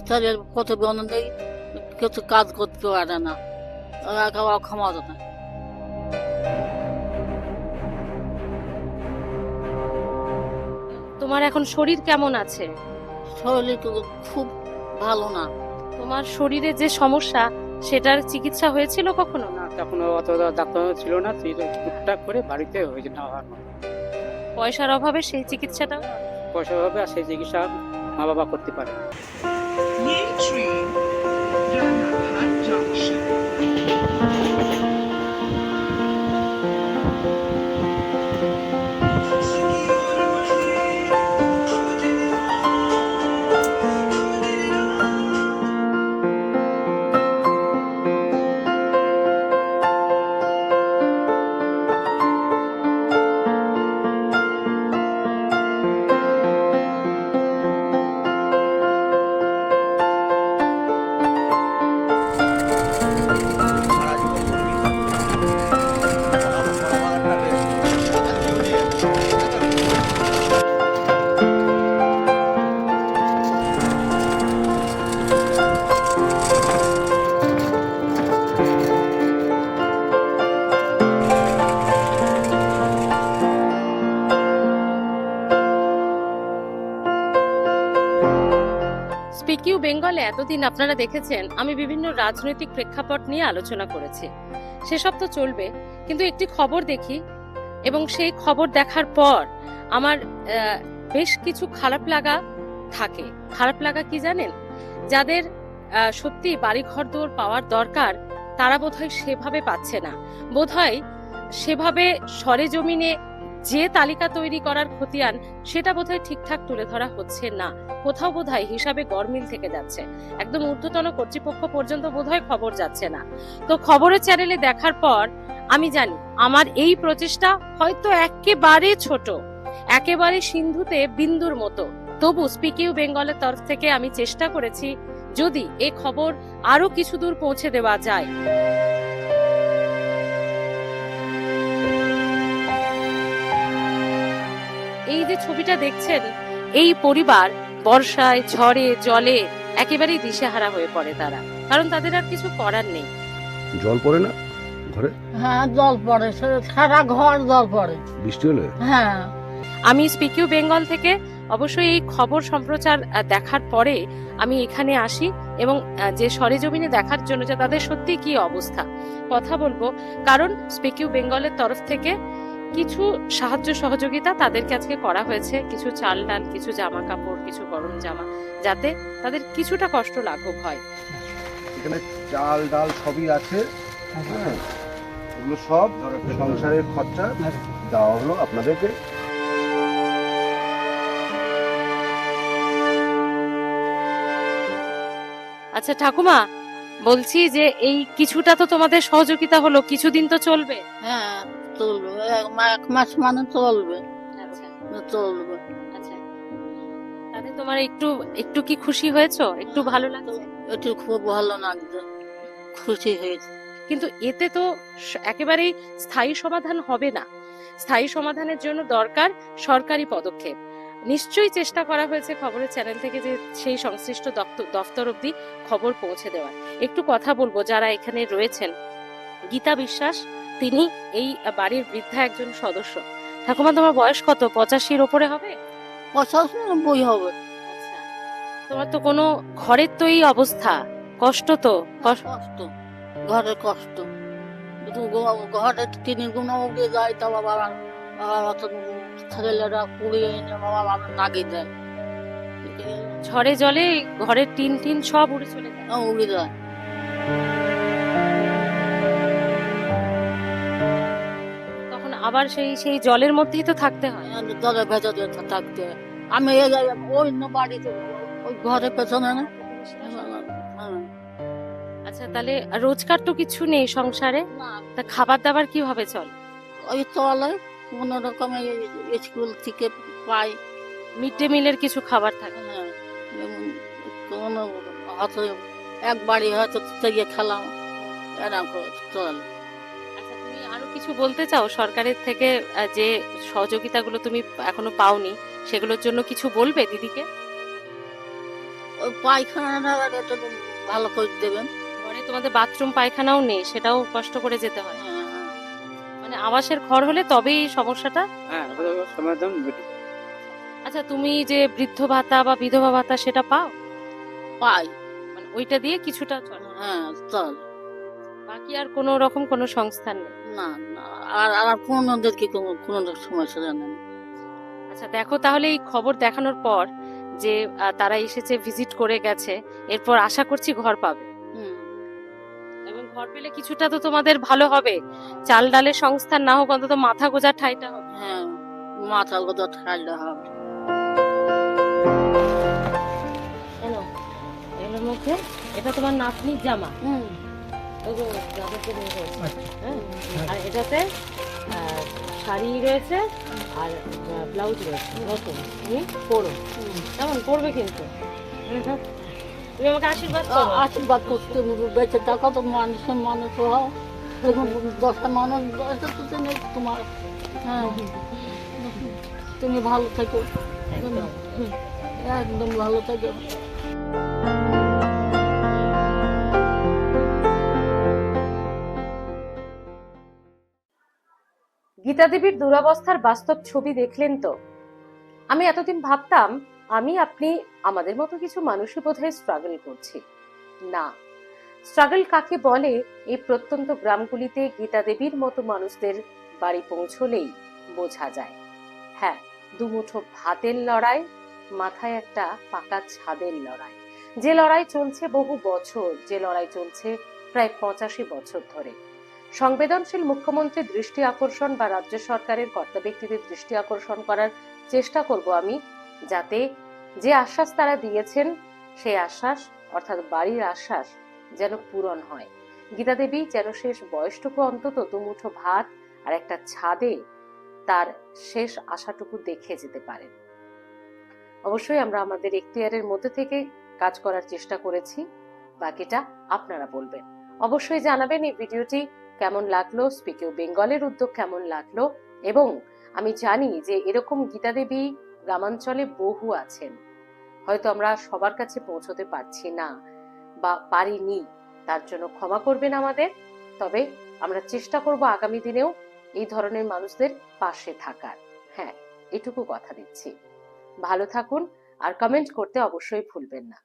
ডাক্তারের প্রতিবন্ধী কিছু কাজ করতে পারে না, একেবারে অক্ষমতা না। তোমার এখন শরীর কেমন আছে? শরীর খুব ভালো না। তোমার শরীরে যে সমস্যা সেটার চিকিৎসা হয়েছিল কখনো? না, তখন অত ডাক্তার ছিল না, সেই তো টুকটাক করে বাড়িতে হয়েছে না হওয়ার মতো। পয়সার অভাবে সেই চিকিৎসাটা পয়সা হবে আর সেই চিকিৎসা মা বাবা করতে পারে না। New train, Ranaphat Junction. Speak you বেঙ্গলে এতদিন আপনারা দেখেছেন আমি বিভিন্ন রাজনৈতিক প্রেক্ষাপট নিয়ে আলোচনা করেছি, সেসব তো চলবে, কিন্তু একটি খবর দেখি এবং সেই খবর দেখার পর আমার বেশ কিছু খারাপ লাগা থাকে। খারাপ লাগা কি জানেন? যাদের সত্যি বাড়ি ঘর দৌড় পাওয়ার দরকার তারা বোধহয় সেভাবে পাচ্ছে না, বোধহয় সেভাবে সরেজমিনে যে তালিকা তৈরি করার খতিয়ান সেটা বোধহয় ঠিকঠাক তুলে ধরা হচ্ছে না। কোথাও বোধহয় হিসাবে গরমিল থেকে যাচ্ছে, একদম ঊর্ধ্বতন কর্তৃপক্ষ পর্যন্ত বোধহয় খবর যাচ্ছে না। তো খবরের চ্যানেলে দেখার পর আমি জানি আমার এই প্রচেষ্টা হয়তো একেবারে ছোট, একেবারে সিন্ধুতে বিন্দুর মতো, তবু স্পিক ইউ বেঙ্গলের তরফ থেকে আমি চেষ্টা করেছি যদি এই খবর আরো কিছু দূর পৌঁছে দেওয়া যায়। এই যে ছবিটা দেখছেন, এই পরিবার বর্ষায় ঝড়ে জলে একেবারেই দিশেহারা হয়ে পড়ে তারা, কারণ তাদের আর কিছু করার নেই। জল পড়ে না ঘরে? হ্যাঁ, জল পড়ে, সারা ঘর জল পড়ে বৃষ্টি হলে? হ্যাঁ। আমি স্পিক ইউ বেঙ্গল থেকে অবশ্যই এই খবর সম্প্রচার দেখার পরে আমি এখানে আসি এবং যে সরেজমিনে দেখার জন্য যে তাদের সত্যি কি অবস্থা কথা বলবো, কারণ স্পিক ইউ বেঙ্গলের তরফ থেকে কিছু সাহায্য সহযোগিতা তাদেরকে আজকে করা হয়েছে, কিছু চাল ডাল, কিছু জামা কাপড়, কিছু গরম জামা, যাতে তাদের কিছুটা কষ্ট লাঘব হয়। এখানে চাল ডাল সবই আছে, হ্যাঁ, এগুলো সব সংসারের খরচা দেওয়া হলো আপনাদেরকে। আচ্ছা ঠাকুমা, বলছি যে এই কিছুটা তো তোমাদের সহযোগিতা হলো, কিছুদিন তো চলবে। হ্যাঁ, চলবে, এক মাস মানে চলবে। আচ্ছা চলবে। আচ্ছা, তাহলে তোমার একটু একটু কি খুশি হয়েছো? একটু ভালো লাগছে? একটু খুব ভালো লাগছে, খুশি হয়েছে। কিন্তু এতে তো একেবারেই স্থায়ী সমাধান হবে না। স্থায়ী সমাধানের জন্য দরকার সরকারি পদক্ষেপ। নিশ্চয়ই চেষ্টা করা হয়েছে খবরের চ্যানেল থেকে যে সেই সংশ্লিষ্ট দপ্তর অবধি খবর পৌঁছে দেওয়ার। একটু কথা বলবো যারা এখানে রয়েছেন। গীতা বিশ্বাস, তিনি এই বাড়ির বৃদ্ধা একজন সদস্য। ঠাকুমা, তোমার বয়স কত? 85-র ওপরে হবে? 85-90 হবে। আচ্ছা, তোমার তো কোনো ঘরের তো এই অবস্থা, কষ্ট তো কষ্ট, ঘরের কষ্ট, ঘরে তিনি গুণ উড়ে যায়, তা বাবা ছেলেরা কুড়িয়ে এনে বাবা নাগি দেয়, ঝড়ে জলে ঘরের টিন টিন সব উড়ে চলে যায়। উড়ে যায়। তখন আবার সেই সেই জলের মধ্যেই তো থাকতে হয়। জলের ভেতরে থাকতে হয়। আমি ওই বাড়িতে ওই ঘরের পেছনে না। আচ্ছা, তাহলে রোজগার তো কিছু নেই সংসারে, না, তা খাবার দাবার কিভাবে চলে? ওই চলে কোন রকমের, স্কুল থেকে পাই। মিড ডে মিলের কিছু খাবার থাকে? হ্যাঁ, যেমন কোনো হয়তো এক বাড়ি হয়তো থেকে খেলাম, এরকম করে চলে। আচ্ছা, তুমি আরো কিছু বলতে চাও সরকারের থেকে যে সহযোগিতাগুলো তুমি এখনো পাওনি, সেগুলোর জন্য কিছু বলবে দিদিকে? ওই পায়খানাটা একটু ভালো করে দেবেন। ঘরে তোমাদের বাথরুম পায়খানাও নেই, সেটাও কষ্ট করে যেতে হয়। হ্যাঁ, মানে আবাসের ঘর হলে তবেই এই সমস্যাটা। হ্যাঁ ওদের সমাধান আচ্ছা, তুমি যে বৃদ্ধ ভাতা বা বিধবা ভাতা সেটা পাও? পাই। মানে ওইটা দিয়ে কিছুটা চলে, হ্যাঁ, চল। বাকি আর কোনো রকম কোনো সংস্থান নেই? না না, আর কোনোদেরকে কোনো সমস্যা জানেন। আচ্ছা দেখো, তাহলে এই খবর দেখানোর পর যে তারা এসেছে, ভিজিট করে গেছে, এরপর আশা করছি ঘর পাবে। এবং ঘর পেলে কিছুটা তো তোমাদের ভালো হবে, চাল ডালের সংস্থান না হোক অন্তত মাথা গোজার ঠাঁইটা হবে। হ্যাঁ, মাথা কথা ঠান্ডা হবে। এগুলোর মধ্যে এটা তোমার নাতনির জামা, ওই যে যাদেরকে নিয়ে রয়েছে, হ্যাঁ? আর এটাতে শাড়ি রয়েছে আর ব্লাউজ রয়েছে নতুন, তুমি পরো, কেমন পরবে কিন্তু। তুমি আমাকে আশীর্বাদ করো। আশীর্বাদ করতে বেঁচে থাকো, তো মানুষের মানুষ হও, দশটা মানুষ দশটা তো নেই তোমার। হ্যাঁ, তুমি ভালো থেকো, একদম ভালো থেকো। গীতা দেবীর দুরবস্থার বাস্তব ছবি দেখলেন তো। আমি এতদিন ভাবতাম আপনি আমাদের মতো কিছু মানুষই বোধহয় স্ট্রাগল করছি। না, স্ট্রাগল কাকে বলে এই প্রত্যন্ত গ্রামগুলিতে গীতা দেবীর মতো মানুষদের বাড়ি পৌঁছলেই বোঝা যায়। হ্যাঁ, দুমুঠো ভাতের লড়াই, মাথায় একটা পাকা ছাদের লড়াই, যে লড়াই চলছে বহু বছর, যে লড়াই চলছে প্রায় 85 বছর ধরে। সংবেদনশীল মুখ্যমন্ত্রীর দৃষ্টি আকর্ষণ বা রাজ্য সরকারের কর্তা ব্যক্তিদের দৃষ্টি আকর্ষণ করার চেষ্টা করব আমি, যাতে যে আশ্বাস তারা দিয়েছেন সেই আশ্বাস অর্থাৎ বাড়ির আশ্বাস যেন পূরণ হয়। গীতা দেবী যেন শেষ বয়সটুকু অন্তত দুমুঠো ভাত আর একটা ছাদে তার শেষ আশাটুকু দেখে যেতে পারেন। অবশ্যই আমরা আমাদের এখতিয়ারের মধ্যে থেকে কাজ করার চেষ্টা করেছি, বাকিটা আপনারা বলবেন। অবশ্যই জানাবেন এই ভিডিওটি কেমন লাগলো, স্পিকিং বেঙ্গলের উদ্যোগ কেমন লাগলো, এবং আমি জানি যে এরকম গীতা দেবী গ্রামাঞ্চলে বহু আছেন, হয়তো আমরা সবার কাছে পৌঁছতে পারছি না বা পারিনি, তার জন্য ক্ষমা করবেন আমাদের। তবে আমরা চেষ্টা করব আগামী দিনেও এই ধরনের মানুষদের পাশে থাকার। হ্যাঁ, এটুকু কথা দিচ্ছি। ভালো থাকুন আর কমেন্ট করতে অবশ্যই ভুলবেন না।